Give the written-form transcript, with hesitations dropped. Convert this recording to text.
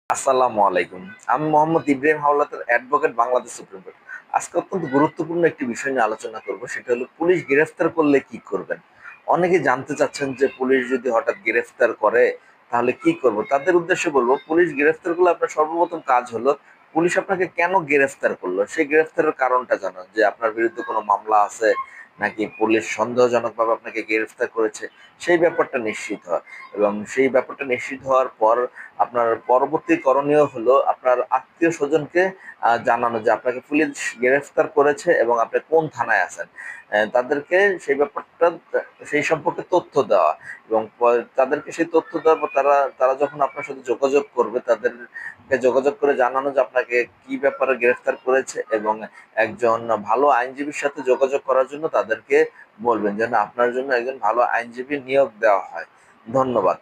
আসসালামু আলাইকুম। আমি Mohammad Ibrahim Howlader, advocate, Bangladesh supreme court. আজকে অত্যন্ত গুরুত্বপূর্ণ একটি বিষয় নিয়ে আলোচনা করব। সেটা হলো পুলিশ গ্রেফতার করলে কি করবেন? অনেকে জানতে চাচ্ছেন যে পুলিশ যদি হঠাৎ গ্রেফতার করে তাহলে কি করব? তাদের উদ্দেশ্যে বলব, পুলিশ গ্রেফতার করলে আপনার সর্বপ্রথম কাজ হলো পুলিশ আপনাকে কেন গ্রেফতার করলো সেই গ্রেফতারের কারণটা জানান। যে আপনার বিরুদ্ধে কোনো মামলা আছে নাকি পুলিশ সন্দেহজনকভাবে আপনাকে গ্রেফতার করেছে, সেই ব্যাপারটা নিশ্চিত হয়। এবং সেই ব্যাপারটা নিশ্চিত হওয়ার পর আপনার পরবর্তী করণীয় হলো আপনার আত্মীয়-স্বজনকে জানানো যে আপনাকে পুলিশ গ্রেফতার করেছে এবং আপনি কোন থানায় আছেন। তাদেরকে সেই ব্যাপারটা সেই সম্পর্কে তথ্য দেওয়া এবং তাদেরকে সেই তথ্য দেওয়ার পর তারা তারা যখন আপনার সাথে যোগাযোগ করবে, তাদেরকে যোগাযোগ করে জানানো যে আপনাকে কি ব্যাপারে গ্রেফতার করেছে এবং একজন ভালো আইনজীবীর সাথে যোগাযোগ করার জন্য তাদেরকে বলবেন যেন আপনার জন্য একজন ভালো আইনজীবী নিয়োগ দেওয়া হয়। ধন্যবাদ।